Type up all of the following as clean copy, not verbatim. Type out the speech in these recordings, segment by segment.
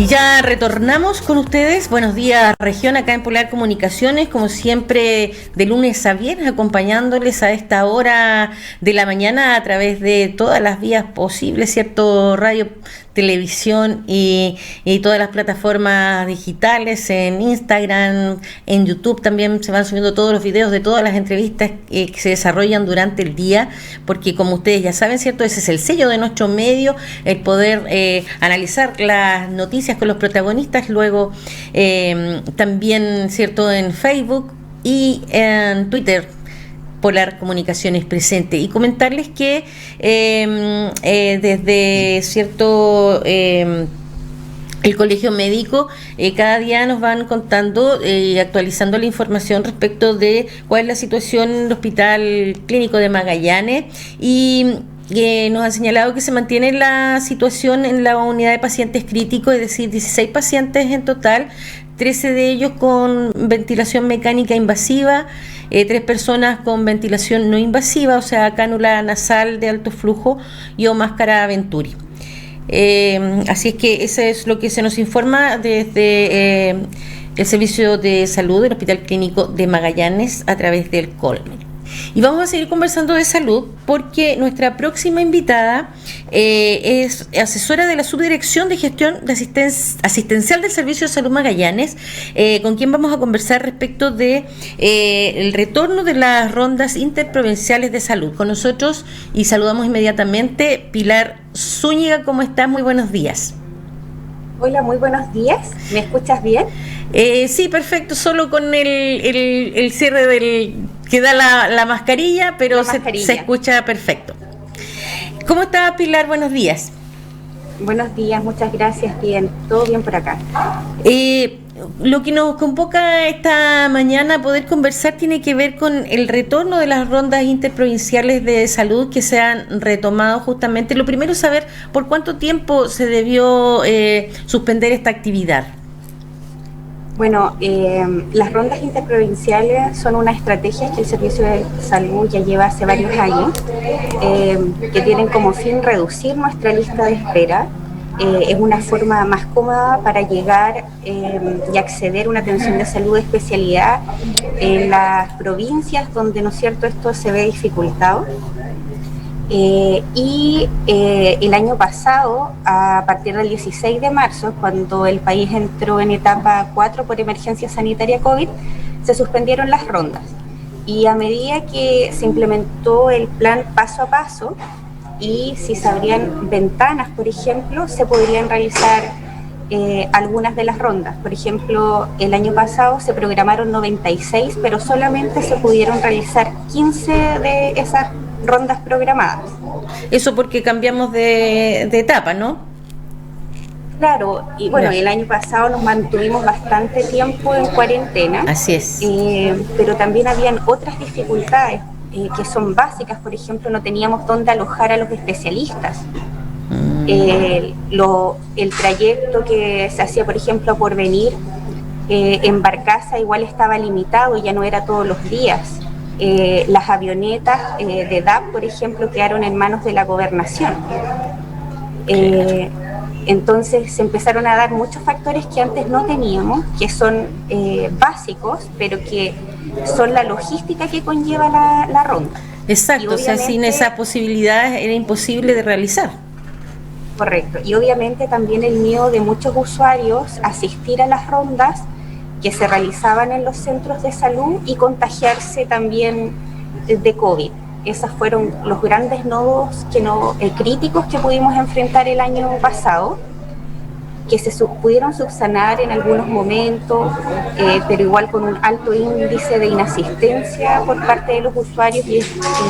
Y ya retornamos con ustedes. Buenos días, región, acá en Polar Comunicaciones, como siempre, de lunes a viernes, acompañándoles a esta hora de la mañana a través de todas las vías posibles, ¿cierto? Radio, televisión y todas las plataformas digitales, en Instagram, en YouTube también se van subiendo todos los videos de todas las entrevistas que se desarrollan durante el día, porque como ustedes ya saben, ¿cierto? Ese es el sello de nuestro medio, el poder analizar las noticias con los protagonistas, luego también, ¿cierto?, en Facebook y en Twitter, Polar Comunicaciones presente, y comentarles que desde cierto el Colegio Médico cada día nos van contando y actualizando la información respecto de cuál es la situación en el Hospital Clínico de Magallanes, y nos han señalado que se mantiene la situación en la unidad de pacientes críticos, es decir, 16 pacientes en total, 13 de ellos con ventilación mecánica invasiva, 3 personas con ventilación no invasiva, o sea, cánula nasal de alto flujo y o máscara Venturi. Así es que eso es lo que se nos informa desde el Servicio de Salud del Hospital Clínico de Magallanes a través del Colmen. Y vamos a seguir conversando de salud porque nuestra próxima invitada es asesora de la Subdirección de Gestión de Asistencial del Servicio de Salud Magallanes, con quien vamos a conversar respecto de el retorno de las rondas interprovinciales de salud. Con nosotros, y saludamos inmediatamente, Pilar Zúñiga. ¿Cómo estás? Muy buenos días. Hola, muy buenos días. ¿Me escuchas bien? Sí, perfecto, solo con el cierre del que da la mascarilla, pero se escucha perfecto. ¿Cómo está, Pilar? Buenos días. Buenos días, muchas gracias. Bien, todo bien por acá. Lo que nos convoca esta mañana a poder conversar tiene que ver con el retorno de las rondas interprovinciales de salud que se han retomado justamente. Lo primero es saber por cuánto tiempo se debió suspender esta actividad. Bueno, las rondas interprovinciales son una estrategia que el Servicio de Salud ya lleva hace varios años, que tienen como fin reducir nuestra lista de espera. Es una forma más cómoda para llegar y acceder a una atención de salud de especialidad en las provincias donde, ¿no es cierto?, esto se ve dificultado. El año pasado, a partir del 16 de marzo, cuando el país entró en etapa 4 por emergencia sanitaria COVID, se suspendieron las rondas. Y a medida que se implementó el plan paso a paso, y si se abrían ventanas, por ejemplo, se podrían realizar algunas de las rondas. Por ejemplo, el año pasado se programaron 96, pero solamente se pudieron realizar 15 de esas rondas programadas. Eso porque cambiamos de etapa, ¿no? Claro, y bueno, el año pasado nos mantuvimos bastante tiempo en cuarentena. Así es. Pero también habían otras dificultades que son básicas. Por ejemplo, no teníamos dónde alojar a los especialistas. El trayecto que se hacía, por ejemplo, por venir en barcaza igual estaba limitado, ya no era todos los días. Las avionetas de DAP, por ejemplo, quedaron en manos de la gobernación. Entonces se empezaron a dar muchos factores que antes no teníamos, que son básicos, pero que son la logística que conlleva la ronda. Exacto, o sea, sin esa posibilidad era imposible de realizar. Correcto, y obviamente también el miedo de muchos usuarios a asistir a las rondas que se realizaban en los centros de salud y contagiarse también de COVID. Esos fueron los grandes nodos críticos que pudimos enfrentar el año pasado, que se pudieron subsanar en algunos momentos, pero igual con un alto índice de inasistencia por parte de los usuarios, y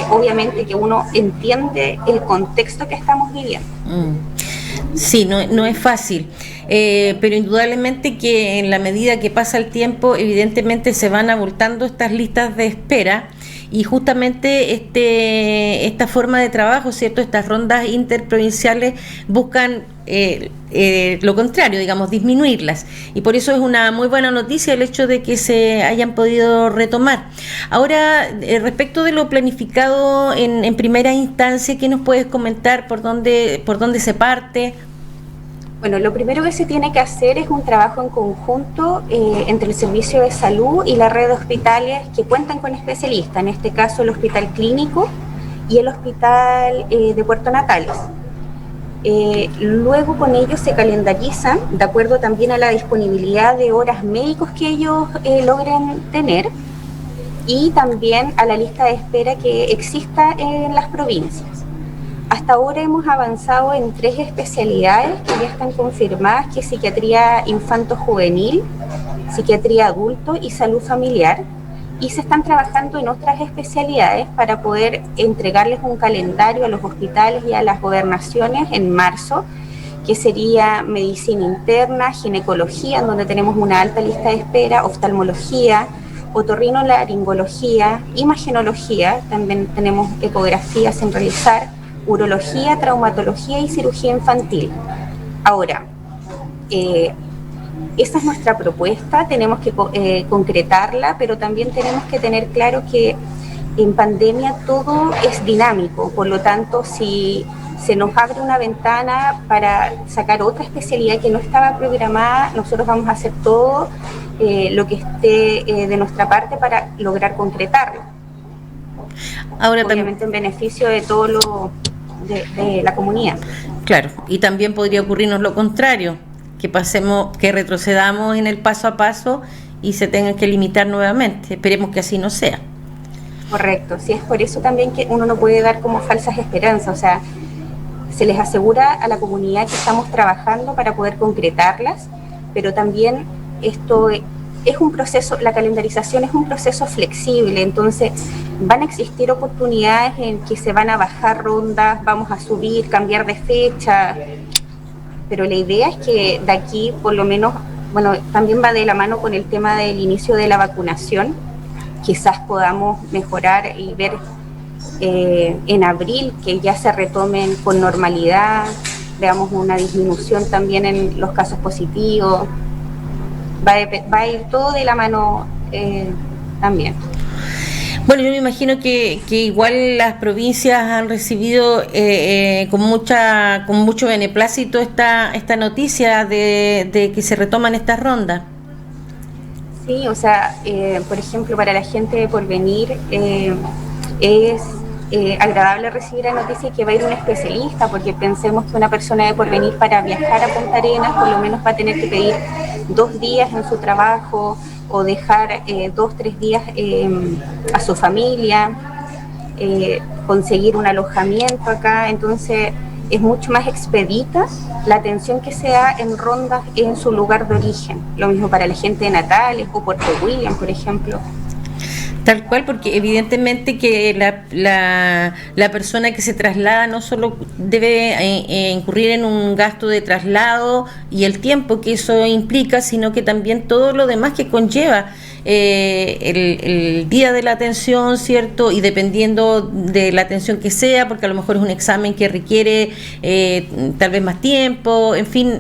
obviamente que uno entiende el contexto que estamos viviendo. Sí, no es fácil, pero indudablemente que en la medida que pasa el tiempo, evidentemente se van abultando estas listas de espera, y justamente esta forma de trabajo, ¿cierto?, estas rondas interprovinciales buscan lo contrario, digamos, disminuirlas, y por eso es una muy buena noticia el hecho de que se hayan podido retomar. Ahora, respecto de lo planificado en primera instancia, ¿qué nos puedes comentar? ¿Por dónde se parte? Bueno, lo primero que se tiene que hacer es un trabajo en conjunto entre el Servicio de Salud y la red de hospitales que cuentan con especialistas, en este caso el Hospital Clínico y el Hospital de Puerto Natales. Luego con ellos se calendarizan, de acuerdo también a la disponibilidad de horas médicos que ellos logren tener y también a la lista de espera que exista en las provincias. Hasta ahora hemos avanzado en 3 especialidades que ya están confirmadas, que es psiquiatría infanto-juvenil, psiquiatría adulto y salud familiar, y se están trabajando en otras especialidades para poder entregarles un calendario a los hospitales y a las gobernaciones en marzo, que sería medicina interna, ginecología, en donde tenemos una alta lista de espera, oftalmología, otorrinolaringología, imagenología, también tenemos ecografías sin realizar, urología, traumatología y cirugía infantil. Ahora, esa es nuestra propuesta, tenemos que concretarla, pero también tenemos que tener claro que en pandemia todo es dinámico, por lo tanto, si se nos abre una ventana para sacar otra especialidad que no estaba programada, nosotros vamos a hacer todo lo que esté de nuestra parte para lograr concretarlo. Ahora, obviamente en beneficio de todo de la comunidad. Claro, y también podría ocurrirnos lo contrario, que retrocedamos en el paso a paso y se tengan que limitar nuevamente. Esperemos que así no sea. Correcto, sí, es por eso también que uno no puede dar como falsas esperanzas, o sea, se les asegura a la comunidad que estamos trabajando para poder concretarlas, pero también esto es un proceso, la calendarización es un proceso flexible, entonces van a existir oportunidades en que se van a bajar rondas, vamos a subir, cambiar de fecha, pero la idea es que de aquí por lo menos, bueno, también va de la mano con el tema del inicio de la vacunación, quizás podamos mejorar y ver en abril que ya se retomen con normalidad, veamos una disminución también en los casos positivos, va a ir todo de la mano también. Bueno, yo me imagino que igual las provincias han recibido con mucho beneplácito esta noticia de que se retoman estas rondas. Sí, o sea, por ejemplo, para la gente de Porvenir es agradable recibir la noticia de que va a ir un especialista, porque pensemos que una persona de Porvenir para viajar a Punta Arenas por lo menos va a tener que pedir 2 días en su trabajo o dejar 2-3 días a su familia, conseguir un alojamiento acá, entonces es mucho más expedita la atención que se da en rondas en su lugar de origen. Lo mismo para la gente de Natales o Puerto William, por ejemplo. Tal cual, porque evidentemente que la persona que se traslada no solo debe incurrir en un gasto de traslado y el tiempo que eso implica, sino que también todo lo demás que conlleva el día de la atención, ¿cierto? Y dependiendo de la atención que sea, porque a lo mejor es un examen que requiere tal vez más tiempo, en fin,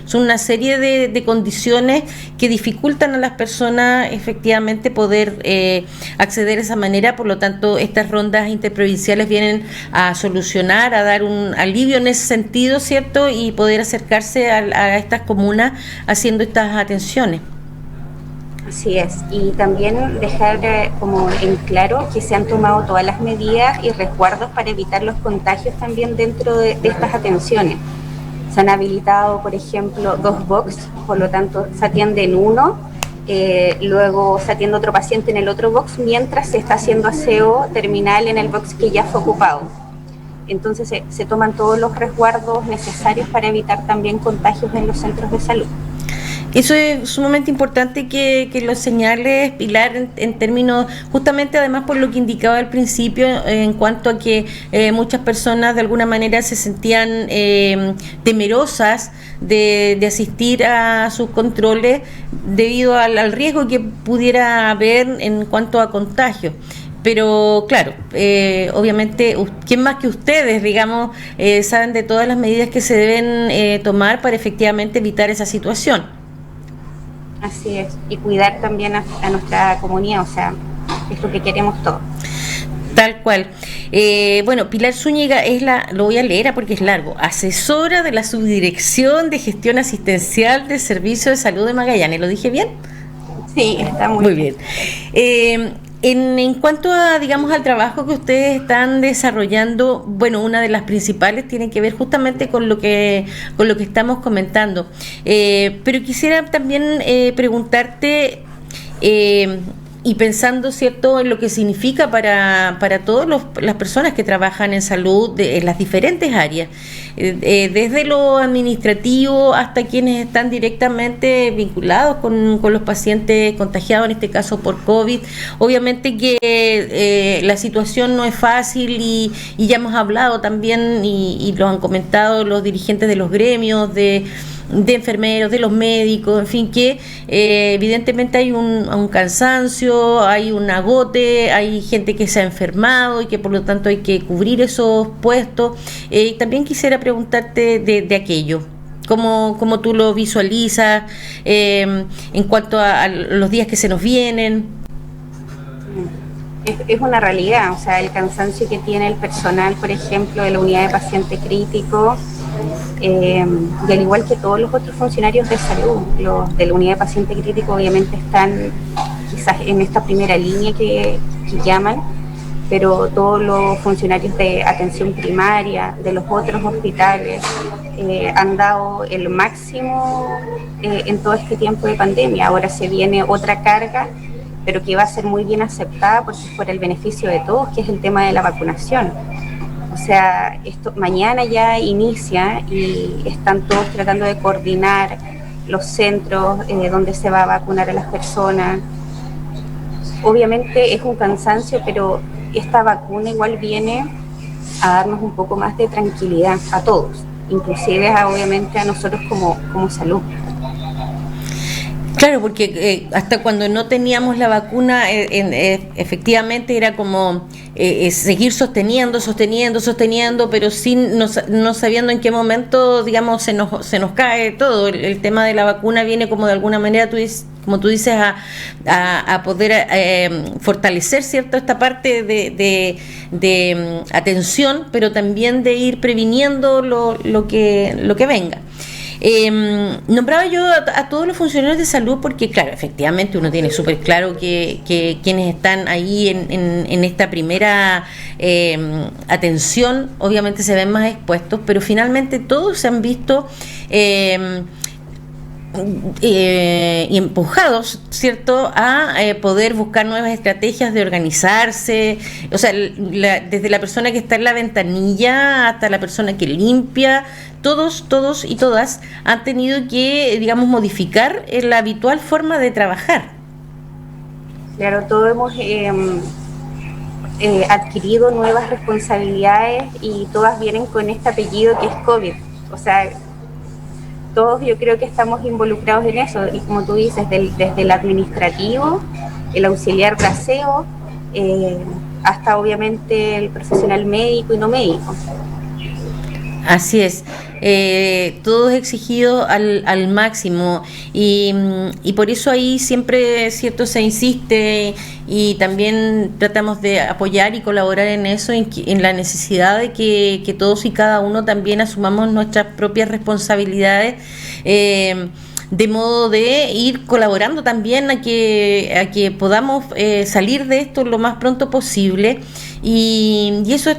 son una serie de condiciones que dificultan a las personas efectivamente poder acceder de esa manera. Por lo tanto, estas rondas interprovinciales vienen a solucionar, a dar un alivio en ese sentido, ¿cierto? Y poder acercarse a estas comunas haciendo estas atenciones. Así es, y también dejar como en claro que se han tomado todas las medidas y resguardos para evitar los contagios también dentro de estas atenciones. Se han habilitado, por ejemplo, 2 box, por lo tanto se atiende en uno, luego se atiende otro paciente en el otro box, mientras se está haciendo aseo terminal en el box que ya fue ocupado. Entonces se toman todos los resguardos necesarios para evitar también contagios en los centros de salud. Eso es sumamente importante que lo señales, Pilar, en términos, justamente además por lo que indicaba al principio, en cuanto a que muchas personas de alguna manera se sentían temerosas de asistir a sus controles debido al riesgo que pudiera haber en cuanto a contagio. Pero claro, obviamente, ¿quién más que ustedes, digamos, saben de todas las medidas que se deben tomar para efectivamente evitar esa situación? Así es, y cuidar también a nuestra comunidad, o sea, es lo que queremos todos. Tal cual. Bueno, Pilar Zúñiga es lo voy a leer porque es largo, asesora de la Subdirección de Gestión Asistencial del Servicio de Salud de Magallanes. ¿Lo dije bien? Sí, está muy bien. En cuanto a, digamos, al trabajo que ustedes están desarrollando, bueno, una de las principales tiene que ver justamente con lo que estamos comentando. Pero quisiera también preguntarte, y pensando, ¿cierto?, en lo que significa para todas las personas que trabajan en salud en las diferentes áreas, desde lo administrativo hasta quienes están directamente vinculados con los pacientes contagiados, en este caso por COVID. Obviamente que la situación no es fácil y ya hemos hablado también y lo han comentado los dirigentes de los gremios, de enfermeros, de los médicos, en fin, que evidentemente hay un cansancio, hay un agote, hay gente que se ha enfermado y que por lo tanto hay que cubrir esos puestos. También quisiera preguntarte de aquello. ¿Cómo tú lo visualizas en cuanto a los días que se nos vienen? Es una realidad, o sea, el cansancio que tiene el personal, por ejemplo, de la unidad de paciente crítico, y al igual que todos los otros funcionarios de salud, los de la unidad de paciente crítico obviamente están quizás en esta primera línea que llaman, pero todos los funcionarios de atención primaria, de los otros hospitales, han dado el máximo en todo este tiempo de pandemia. Ahora se viene otra carga, pero que va a ser muy bien aceptada porque es por el beneficio de todos, que es el tema de la vacunación. O sea, esto mañana ya inicia y están todos tratando de coordinar los centros donde se va a vacunar a las personas. Obviamente es un cansancio, pero esta vacuna igual viene a darnos un poco más de tranquilidad a todos, inclusive obviamente a nosotros como salud. Claro, porque hasta cuando no teníamos la vacuna, efectivamente era como seguir sosteniendo, pero sin no sabiendo en qué momento, digamos, se nos cae todo. El tema de la vacuna viene como de alguna manera, como tú dices, a poder fortalecer, ¿cierto?, esta parte de atención, pero también de ir previniendo lo que venga. Nombraba yo a todos los funcionarios de salud porque, claro, efectivamente uno tiene súper claro que quienes están ahí en esta primera atención obviamente se ven más expuestos, pero finalmente todos se han visto y empujados, ¿cierto?, a poder buscar nuevas estrategias de organizarse. O sea, desde la persona que está en la ventanilla hasta la persona que limpia, todos y todas han tenido que, digamos, modificar la habitual forma de trabajar. Claro, todos hemos adquirido nuevas responsabilidades y todas vienen con este apellido que es COVID. O sea, todos yo creo que estamos involucrados en eso, y como tú dices, desde el administrativo, el auxiliar de aseo, hasta obviamente el profesional médico y no médico. Así es, todo es exigido al máximo y por eso ahí siempre, cierto, se insiste y también tratamos de apoyar y colaborar en eso, en la necesidad de que todos y cada uno también asumamos nuestras propias responsabilidades, de modo de ir colaborando también a que podamos salir de esto lo más pronto posible. Y eso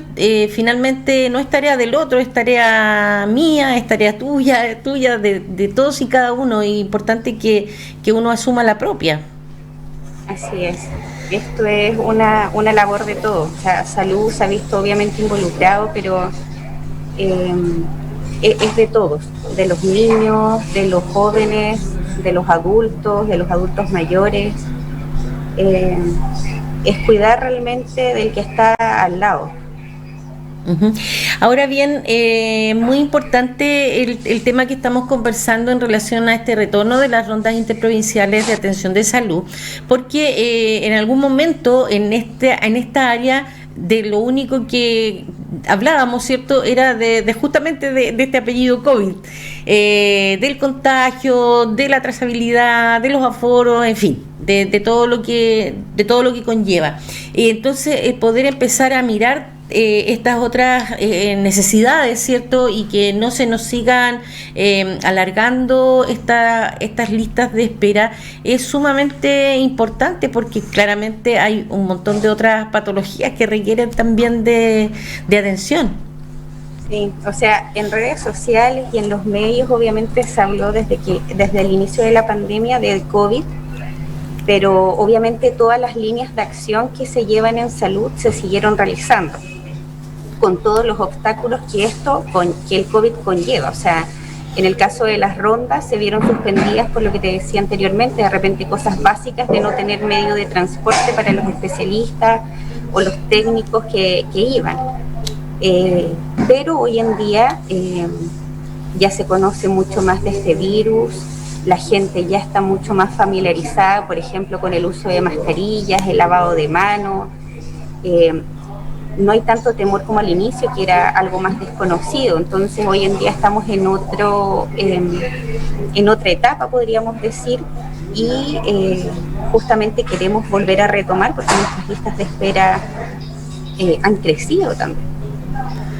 finalmente no es tarea del otro, es tarea mía, es tarea tuya, de todos y cada uno. Es importante que uno asuma la propia. Así es. Esto es una labor de todos. O sea, salud se ha visto obviamente involucrado, pero es de todos, de los niños, de los jóvenes, de los adultos mayores. Es cuidar realmente del que está al lado. Uh-huh. Ahora bien, muy importante el tema que estamos conversando en relación a este retorno de las rondas interprovinciales de atención de salud, porque en algún momento en esta área de lo único que hablábamos, ¿cierto?, era de justamente de este apellido COVID, del contagio, de la trazabilidad, de los aforos, en fin, de todo lo que conlleva. Y entonces el poder empezar a mirar estas otras necesidades, ¿cierto? Y que no se nos sigan alargando estas listas de espera es sumamente importante, porque claramente hay un montón de otras patologías que requieren también de atención. Sí, o sea, en redes sociales y en los medios obviamente se habló desde el inicio de la pandemia del COVID, pero obviamente todas las líneas de acción que se llevan en salud se siguieron realizando, con todos los obstáculos que el COVID conlleva. O sea, en el caso de las rondas se vieron suspendidas por lo que te decía anteriormente, de repente cosas básicas de no tener medio de transporte para los especialistas o los técnicos que iban. Pero hoy en día ya se conoce mucho más de este virus, la gente ya está mucho más familiarizada, por ejemplo, con el uso de mascarillas, el lavado de manos. No hay tanto temor como al inicio, que era algo más desconocido. Entonces hoy en día estamos en otra etapa, podríamos decir, y justamente queremos volver a retomar, porque nuestras listas de espera han crecido también.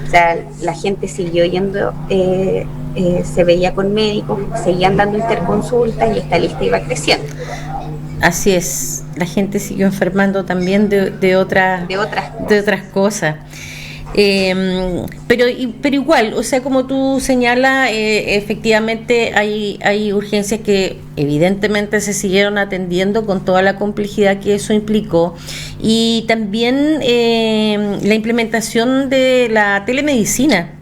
O sea, la gente siguió yendo, se veía con médicos, seguían dando interconsultas y esta lista iba creciendo. Así es, la gente siguió enfermando también de otras cosas. Pero igual, o sea, como tú señalas, efectivamente hay urgencias que evidentemente se siguieron atendiendo con toda la complejidad que eso implicó, y también la implementación de la telemedicina,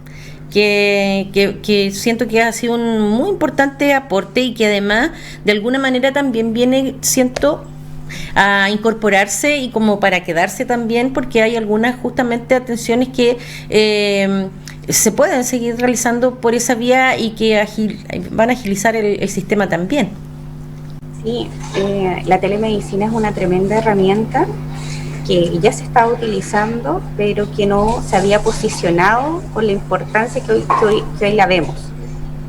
que siento que ha sido un muy importante aporte, y que además de alguna manera también viene, siento, a incorporarse y como para quedarse también, porque hay algunas justamente atenciones que se pueden seguir realizando por esa vía y que van a agilizar el sistema también. Sí, la telemedicina es una tremenda herramienta que ya se estaba utilizando, pero que no se había posicionado con la importancia que hoy la vemos.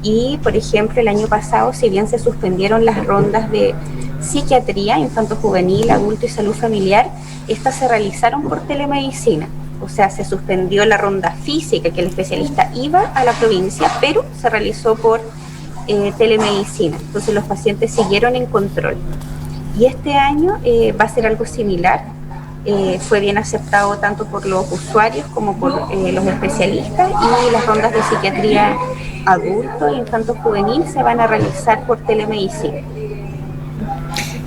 Y, por ejemplo, el año pasado, si bien se suspendieron las rondas de psiquiatría, infanto-juvenil, adulto y salud familiar, estas se realizaron por telemedicina. O sea, se suspendió la ronda física, que el especialista iba a la provincia, pero se realizó por telemedicina. Entonces los pacientes siguieron en control. Y este año va a ser algo similar. Fue bien aceptado tanto por los usuarios como por los especialistas, y las rondas de psiquiatría adulto e infanto-juvenil se van a realizar por telemedicina.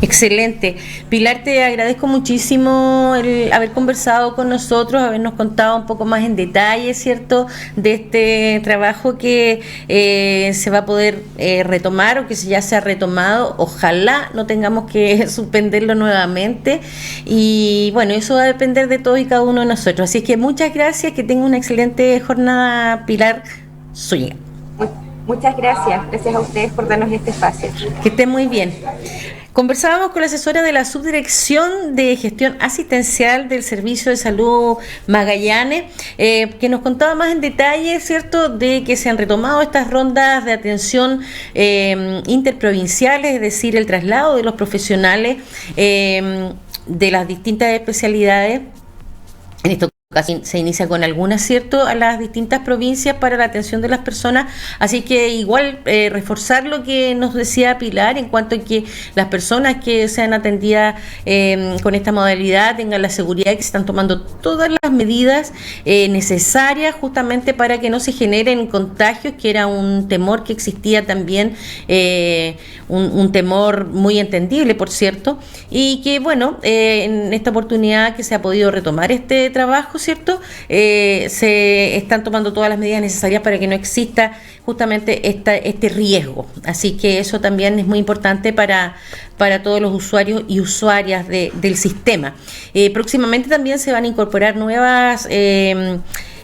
Excelente. Pilar, te agradezco muchísimo el haber conversado con nosotros, habernos contado un poco más en detalle, ¿cierto?, de este trabajo que se va a poder retomar, o que ya se ha retomado. Ojalá no tengamos que suspenderlo nuevamente, y bueno, eso va a depender de todos y cada uno de nosotros. Así que muchas gracias, que tenga una excelente jornada, Pilar Zúñiga. Muchas gracias a ustedes por darnos este espacio. Que esté muy bien. Conversábamos con la asesora de la Subdirección de Gestión Asistencial del Servicio de Salud Magallanes, que nos contaba más en detalle, ¿cierto?, de que se han retomado estas rondas de atención interprovinciales, es decir, el traslado de los profesionales de las distintas especialidades. En esto casi se inicia con algún acierto a las distintas provincias para la atención de las personas, así que igual reforzar lo que nos decía Pilar en cuanto a que las personas que sean atendidas con esta modalidad tengan la seguridad de que se están tomando todas las medidas necesarias justamente para que no se generen contagios, que era un temor que existía también, un temor muy entendible, por cierto, y que bueno, en esta oportunidad que se ha podido retomar este trabajo, ¿cierto? Se están tomando todas las medidas necesarias para que no exista justamente este riesgo. Así que eso también es muy importante para todos los usuarios y usuarias del sistema. Próximamente también se van a incorporar nuevas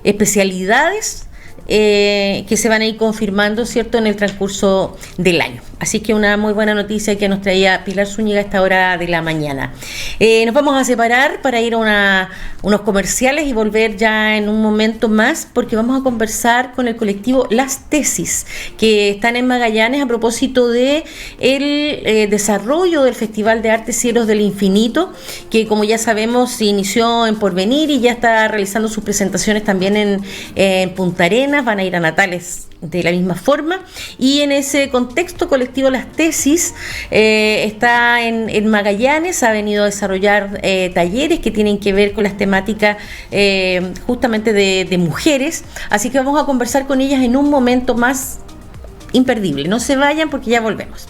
especialidades que se van a ir confirmando, ¿cierto?, en el transcurso del año. Así que una muy buena noticia que nos traía Pilar Zúñiga a esta hora de la mañana. Nos vamos a separar para ir a unos comerciales y volver ya en un momento más, porque vamos a conversar con el colectivo Las Tesis, que están en Magallanes a propósito de el desarrollo del Festival de Arte Cielos del Infinito, que como ya sabemos se inició en Porvenir y ya está realizando sus presentaciones también en Punta Arenas. Van a ir a Natales de la misma forma, y en ese contexto colectivo Las Tesis está en Magallanes, ha venido a desarrollar talleres que tienen que ver con las temáticas justamente de mujeres, así que vamos a conversar con ellas en un momento más imperdible. No se vayan porque ya volvemos.